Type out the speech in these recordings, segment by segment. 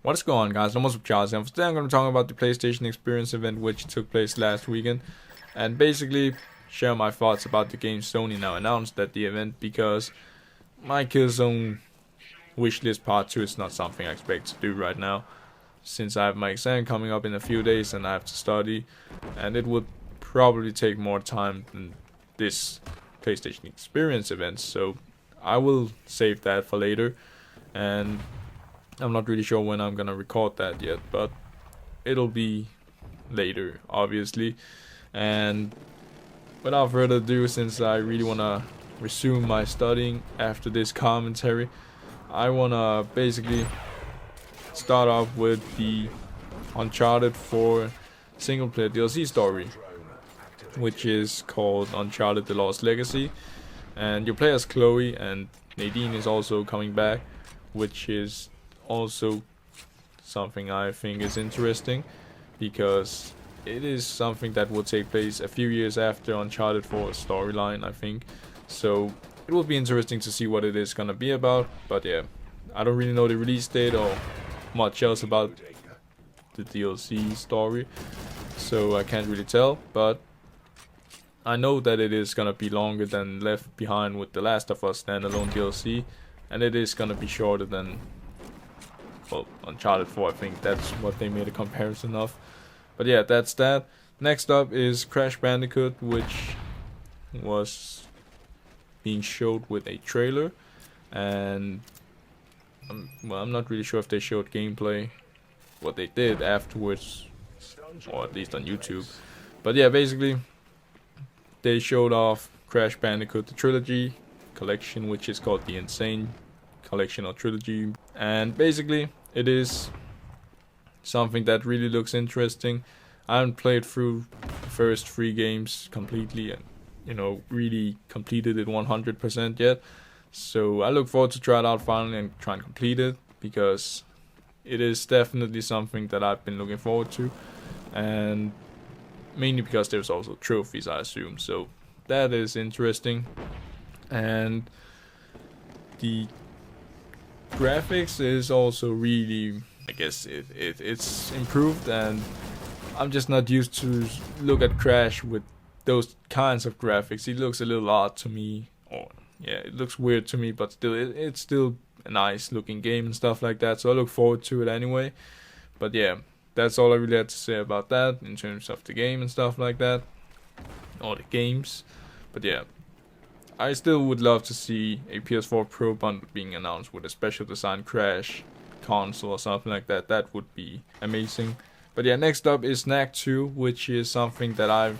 What's going on, guys? I'm supcharls, and today I'm going to be talking about the PlayStation Experience event which took place last weekend, and basically share my thoughts about the game Sony now announced at the event, because my Killzone wishlist part 2 is not something I expect to do right now, since I have my exam coming up in a few days and I have to study, and it would probably take more time than this PlayStation Experience event, so I will save that for later. And I'm not really sure when I'm gonna record that yet, but it'll be later, obviously. And without further ado, since I really wanna resume my studying after this commentary, I wanna basically start off with the Uncharted 4 single player DLC story, which is called Uncharted The Lost Legacy. And you play as Chloe, and Nadine is also coming back, which is also something I think is interesting, because it is something that will take place a few years after Uncharted 4's storyline, I think. So it will be interesting to see what it is gonna be about. But yeah, I don't really know the release date or much else about the DLC story, so I can't really tell. But I know that it is gonna be longer than Left Behind with The Last of Us standalone DLC, and it is gonna be shorter than, well, Uncharted 4, I think that's what they made a comparison of. But yeah, that's that. Next up is Crash Bandicoot, which was being showed with a trailer, and well, I'm not really sure if they showed gameplay, what they did afterwards, or at least on YouTube. But yeah, basically they showed off Crash Bandicoot the Trilogy collection, which is called the Insane Collection or Trilogy, and basically it is something that really looks interesting. I haven't played through the first 3 games completely and, you know, really completed it 100% yet, so I look forward to try it out finally and try and complete it, because it is definitely something that I've been looking forward to, and mainly because there's also trophies, I assume, so that is interesting. And the graphics is also really, I guess it's improved, and I'm just not used to look at Crash with those kinds of graphics. It looks a little odd to me, or yeah, it looks weird to me, but still it's still a nice looking game and stuff like that, so I look forward to it anyway. But yeah, that's all I really had to say about that in terms of the game and stuff like that, or the games. But yeah, I still would love to see a PS4 Pro bundle being announced with a special design Crash console or something like that. That would be amazing. But yeah, next up is Knack 2, which is something that I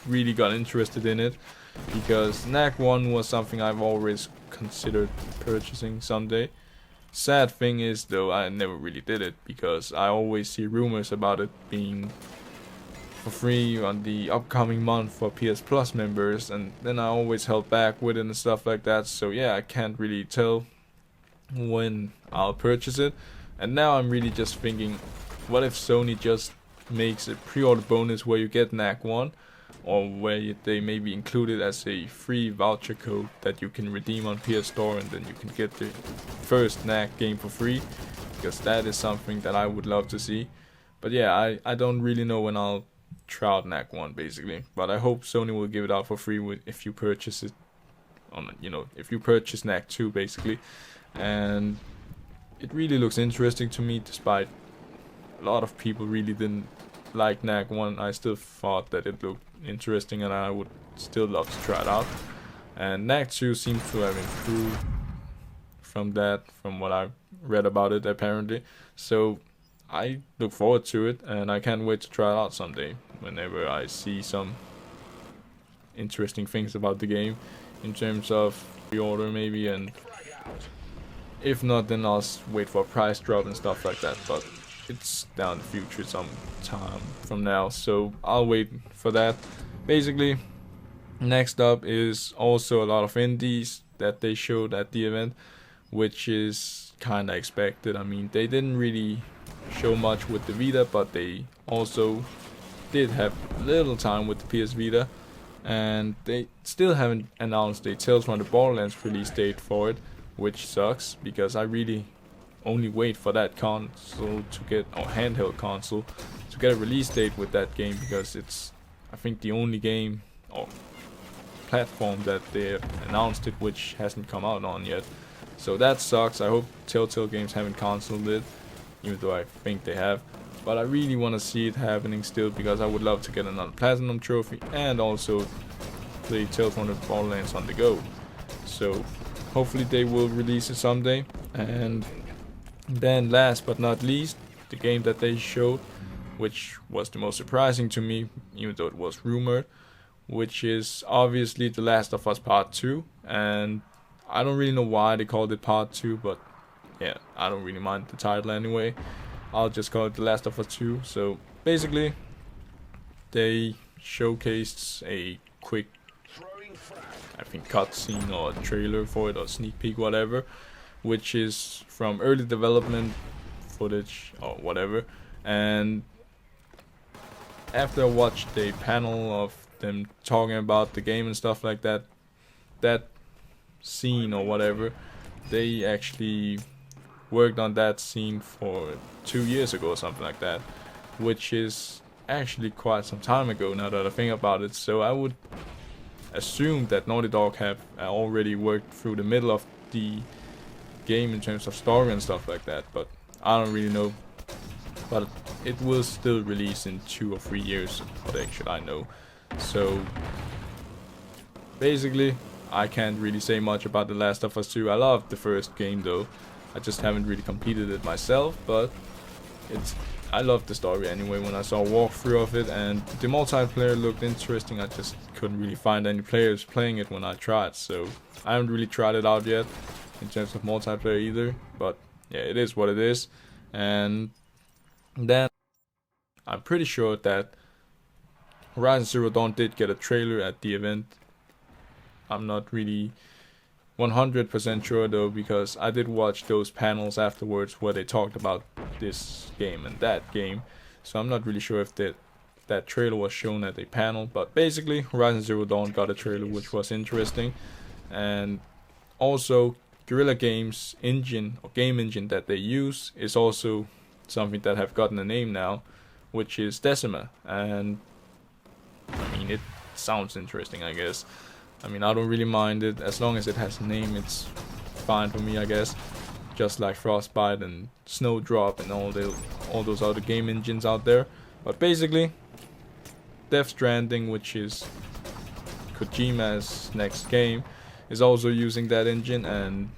really got interested in it, because Knack 1 was something I've always considered purchasing someday. Sad thing is, though, I never really did it, because I always see rumors about it being for free on the upcoming month for PS Plus members, and then I always held back with it and stuff like that. So yeah, I can't really tell when I'll purchase it. And now I'm really just thinking, what if Sony just makes a pre-order bonus where you get Knack 1, or where they maybe include it as a free voucher code that you can redeem on PS Store, and then you can get the first Knack game for free, because that is something that I would love to see. But yeah, I don't really know when I'll try out Knack 1 basically, but I hope Sony will give it out for free if you purchase it on, you know, if you purchase Knack 2 basically. And it really looks interesting to me, despite a lot of people really didn't like Knack 1. I still thought that it looked interesting, and I would still love to try it out. And Knack 2 seems to have improved from what I read about it apparently. So I look forward to it, and I can't wait to try it out someday whenever I see some interesting things about the game in terms of pre-order maybe, and if not, then I'll wait for a price drop and stuff like that, but it's down the future some time from now, so I'll wait for that. Basically, next up is also a lot of indies that they showed at the event, which is kinda expected. I mean, they didn't really show much with the Vita, but they also did have little time with the PS Vita, and they still haven't announced a Tales from the Borderlands release date for it, which sucks, because I really only wait for that console to get, or handheld console, to get a release date with that game, because it's, I think, the only game or platform that they announced it which hasn't come out on yet. So that sucks. I hope Telltale Games haven't cancelled it, even though I think they have. But I really want to see it happening still, because I would love to get another Platinum trophy and also play Tales from the Borderlands on the go. So hopefully they will release it someday. And then last but not least, the game that they showed, which was the most surprising to me, even though it was rumored, which is obviously The Last of Us Part 2. And I don't really know why they called it Part 2, but yeah, I don't really mind the title anyway. I'll just call it The Last of Us 2. So basically, they showcased a quick, I think, cutscene or trailer for it, or sneak peek, whatever, which is from early development footage or whatever. And after I watched a panel of them talking about the game and stuff like that, that scene or whatever, they actually worked on that scene for 2 years ago or something like that, which is actually quite some time ago now that I think about it. So I would assume that Naughty Dog have already worked through the middle of the game in terms of story and stuff like that, but I don't really know. But it will still release in 2 or 3 years, what the heck should I know. So basically, I can't really say much about The Last of Us 2. I loved the first game though. I just haven't really completed it myself, but I loved the story anyway when I saw a walkthrough of it, and the multiplayer looked interesting. I just couldn't really find any players playing it when I tried, so I haven't really tried it out yet in terms of multiplayer either. But yeah, it is what it is. And then I'm pretty sure that Horizon Zero Dawn did get a trailer at the event. I'm not really 100% sure though, because I did watch those panels afterwards where they talked about this game and that game, so I'm not really sure if that trailer was shown at a panel. But basically, Horizon Zero Dawn got a trailer which was interesting. And also, Guerrilla Games engine, or game engine that they use, is also something that have gotten a name now, which is Decima. And I mean, it sounds interesting, I guess. I mean, I don't really mind it. As long as it has a name, it's fine for me, I guess. Just like Frostbite and Snowdrop and all those other game engines out there. But basically, Death Stranding, which is Kojima's next game, is also using that engine, and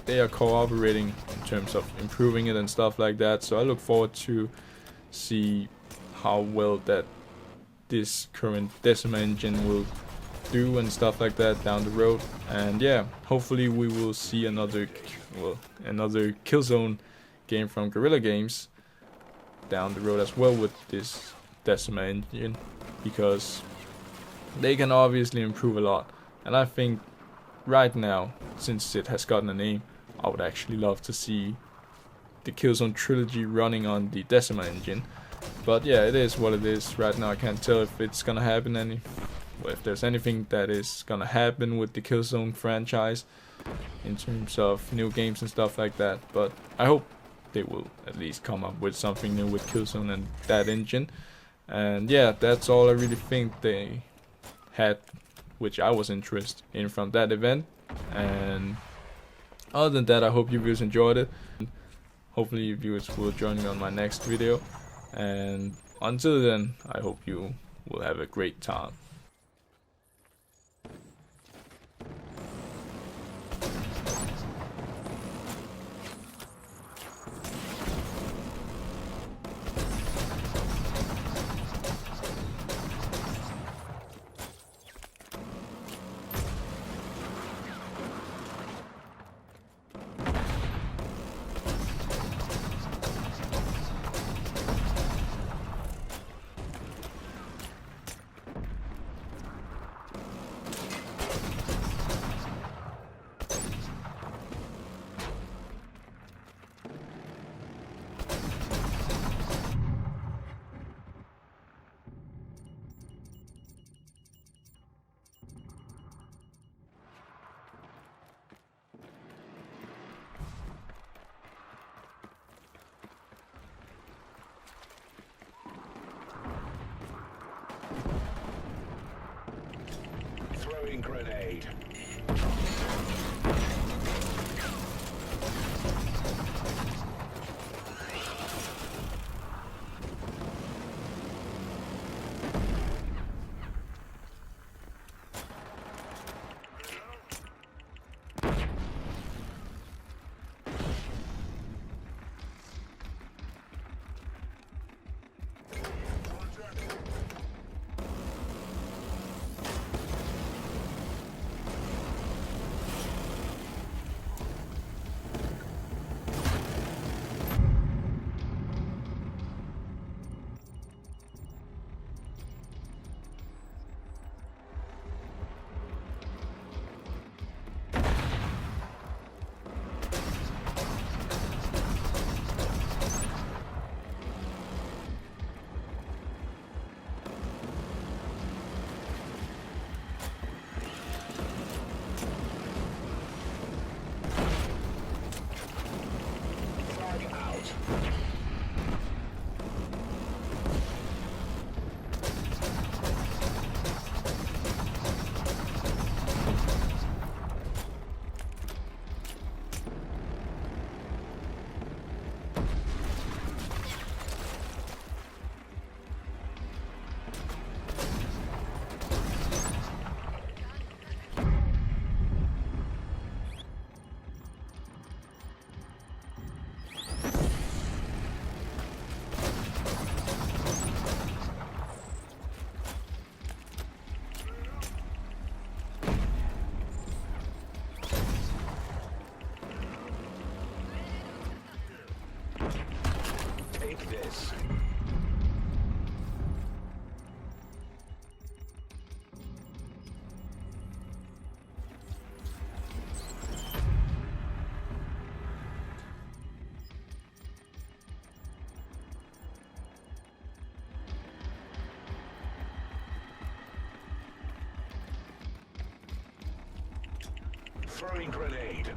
they are cooperating in terms of improving it and stuff like that. So I look forward to see how well that this current Decima engine will do and stuff like that down the road. And yeah, hopefully we will see another Killzone game from Guerrilla Games down the road as well with this Decima engine, because they can obviously improve a lot. And I think right now, since it has gotten a name, I would actually love to see the Killzone trilogy running on the Decima engine. But yeah, it is what it is right now. I can't tell if it's gonna happen if there's anything that is gonna happen with the Killzone franchise in terms of new games and stuff like that. But I hope they will at least come up with something new with Killzone and that engine. And yeah, that's all I really think they had, which I was interested in from that event. And other than that, I hope you viewers enjoyed it. Hopefully you viewers will join me on my next video. And until then, I hope you will have a great time. Throwing grenade. Take this. Throwing grenade.